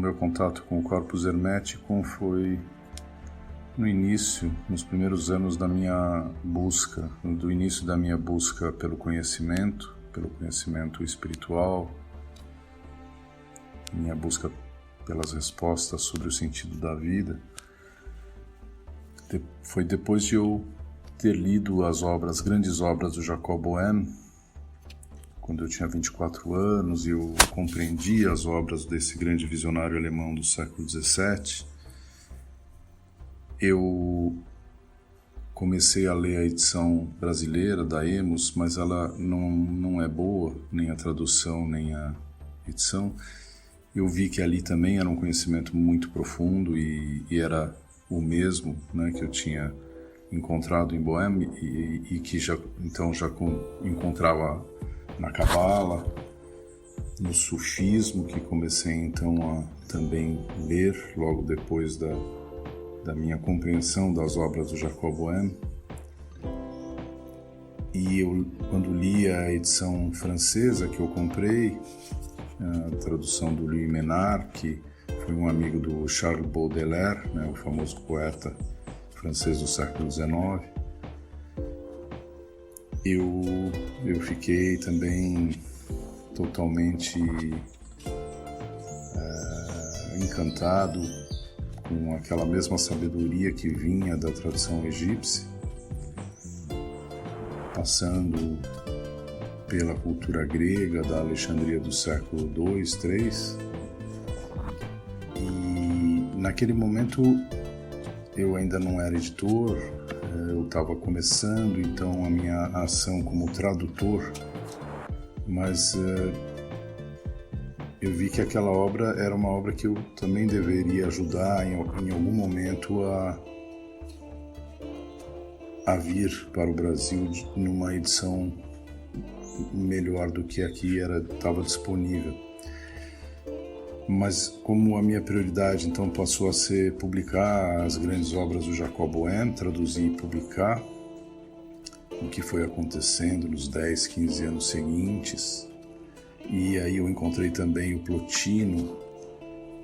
meu contato com o Corpus Hermeticum foi no início, nos primeiros anos da minha busca, do início da minha busca pelo conhecimento espiritual, minha busca pelas respostas sobre o sentido da vida. Foi depois de eu ter lido as grandes obras do Jacob Böhm, quando eu tinha 24 anos, e eu compreendi as obras desse grande visionário alemão do século XVII, eu comecei a ler a edição brasileira da Emos, mas ela não é boa, nem a tradução, nem a edição. Eu vi que ali também era um conhecimento muito profundo e era o mesmo, né, que eu tinha encontrado em Böhm e que já encontrava na Cabala, no Sufismo, que comecei então a também ler logo depois da minha compreensão das obras do Jacob Böhm. E eu, quando li a edição francesa que eu comprei, a tradução do Louis Menard, que foi um amigo do Charles Baudelaire, né, o famoso poeta francês do século XIX, eu fiquei também totalmente encantado com aquela mesma sabedoria que vinha da tradição egípcia, passando pela cultura grega da Alexandria do século II, III. E naquele momento eu ainda não era editor, eu estava começando então a minha ação como tradutor, mas eu vi que aquela obra era uma obra que eu também deveria ajudar em algum momento a vir para o Brasil numa edição melhor do que aqui estava disponível. Mas como a minha prioridade então passou a ser publicar as grandes obras do Jacob Böhm, traduzir e publicar, o que foi acontecendo nos 10, 15 anos seguintes. E aí eu encontrei também o Plotino,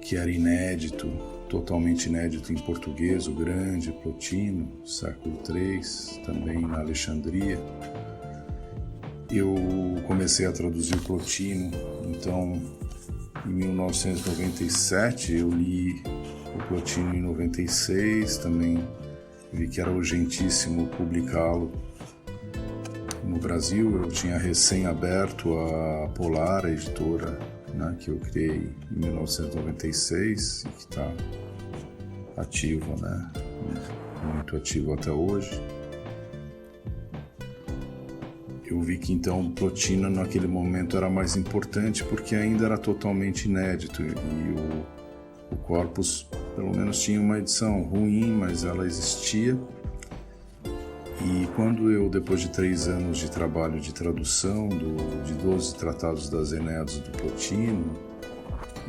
que era inédito, totalmente inédito em português, o grande Plotino, século III, também na Alexandria. Eu comecei a traduzir o Plotino, então em 1997, eu li o Plotino em 96, também vi que era urgentíssimo publicá-lo no Brasil. Eu tinha recém-aberto a Polar, a editora, né, que eu criei em 1996 e que está ativa, né, muito ativo até hoje. Eu vi que então o Plotino naquele momento era mais importante porque ainda era totalmente inédito e o Corpus pelo menos tinha uma edição ruim, mas ela existia. E quando eu, depois de 3 anos de trabalho de tradução de 12 tratados das Enéadas do Plotino,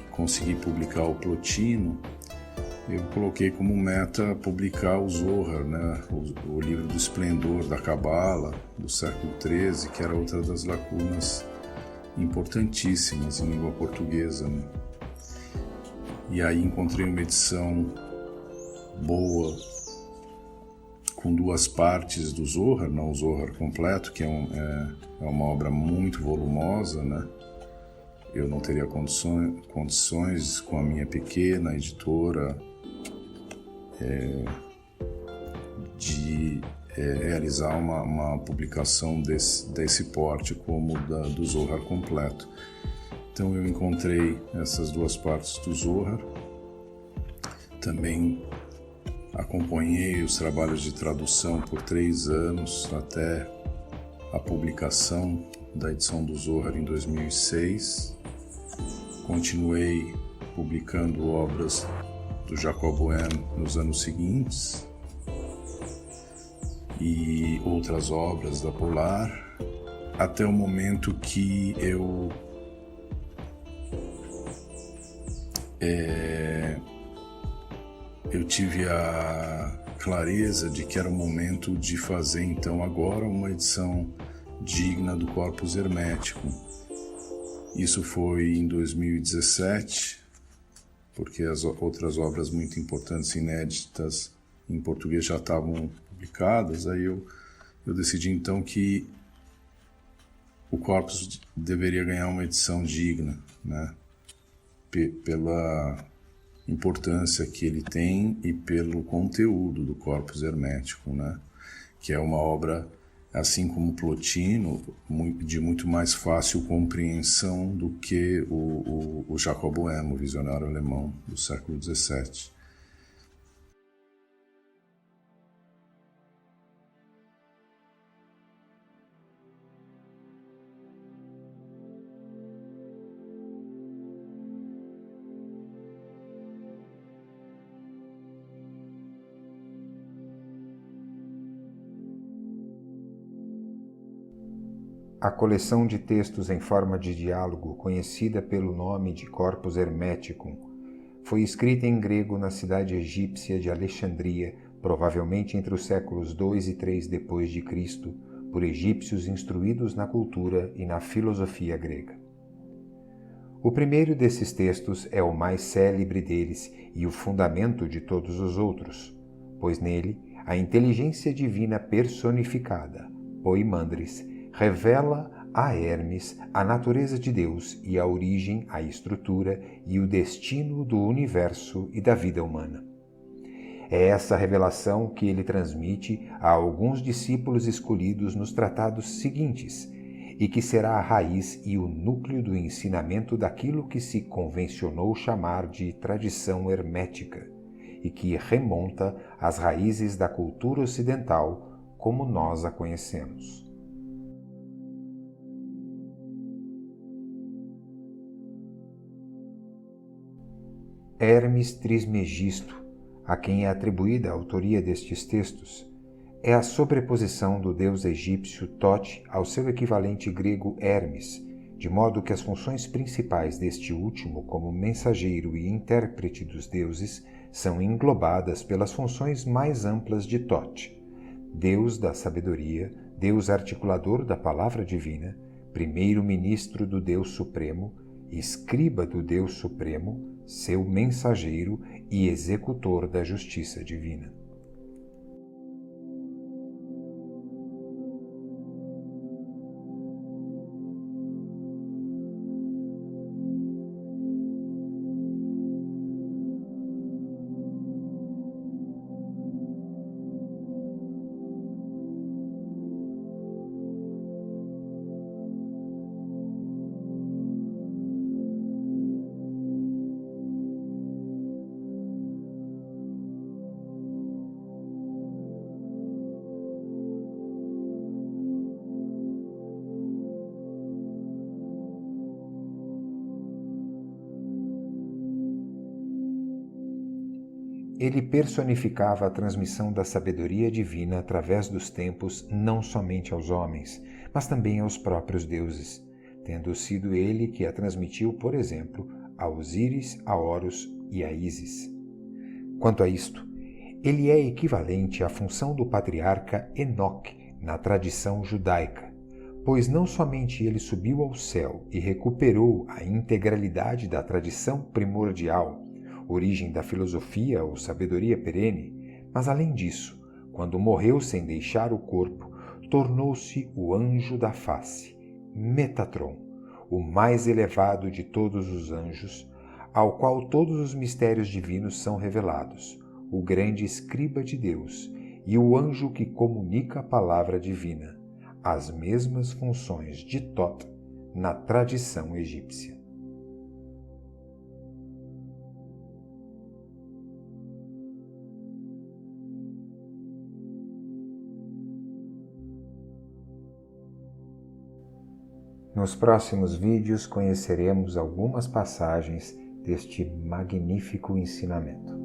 consegui publicar o Plotino, eu coloquei como meta publicar o Zohar, né, o livro do esplendor da Cabala, do século XIII, que era outra das lacunas importantíssimas em língua portuguesa, né? E aí encontrei uma edição boa, com 2 partes do Zohar, não o Zohar completo, que é uma obra muito volumosa, né? Eu não teria condições com a minha pequena editora de realizar uma publicação desse porte como do Zohar completo. Então eu encontrei essas 2 partes do Zohar, também acompanhei os trabalhos de tradução por 3 anos até a publicação da edição do Zohar em 2006. Continuei publicando obras do Jacob Böhm nos anos seguintes e outras obras da Polar, até o momento que eu tive a clareza de que era o momento de fazer então agora uma edição digna do Corpus Hermeticum. Isso foi em 2017, porque as outras obras muito importantes, inéditas, em português já estavam publicadas. Aí eu decidi então que o Corpus deveria ganhar uma edição digna, né? Pela importância que ele tem e pelo conteúdo do Corpus Hermético, né? Que é uma obra, assim como Plotino, de muito mais fácil compreensão do que o Jacob Boehme, o visionário alemão do século XVII. A coleção de textos em forma de diálogo, conhecida pelo nome de Corpus Hermeticum, foi escrita em grego na cidade egípcia de Alexandria, provavelmente entre os séculos 2 e 3 depois de Cristo, por egípcios instruídos na cultura e na filosofia grega. O primeiro desses textos é o mais célebre deles e o fundamento de todos os outros, pois nele a inteligência divina personificada, Poimandres, revela a Hermes a natureza de Deus e a origem, a estrutura e o destino do universo e da vida humana. É essa revelação que ele transmite a alguns discípulos escolhidos nos tratados seguintes e que será a raiz e o núcleo do ensinamento daquilo que se convencionou chamar de tradição hermética e que remonta às raízes da cultura ocidental como nós a conhecemos. Hermes Trismegisto, a quem é atribuída a autoria destes textos, é a sobreposição do deus egípcio Tote ao seu equivalente grego Hermes, de modo que as funções principais deste último como mensageiro e intérprete dos deuses são englobadas pelas funções mais amplas de Tote, deus da sabedoria, deus articulador da palavra divina, primeiro-ministro do Deus Supremo, escriba do Deus Supremo, seu mensageiro e executor da justiça divina. Ele personificava a transmissão da sabedoria divina através dos tempos não somente aos homens, mas também aos próprios deuses, tendo sido ele que a transmitiu, por exemplo, a Osíris, a Horus e a Ísis. Quanto a isto, ele é equivalente à função do patriarca Enoque na tradição judaica, pois não somente ele subiu ao céu e recuperou a integralidade da tradição primordial, origem da filosofia ou sabedoria perene, mas além disso, quando morreu sem deixar o corpo, tornou-se o anjo da face, Metatron, o mais elevado de todos os anjos, ao qual todos os mistérios divinos são revelados, o grande escriba de Deus e o anjo que comunica a palavra divina, as mesmas funções de Tot na tradição egípcia. Nos próximos vídeos conheceremos algumas passagens deste magnífico ensinamento.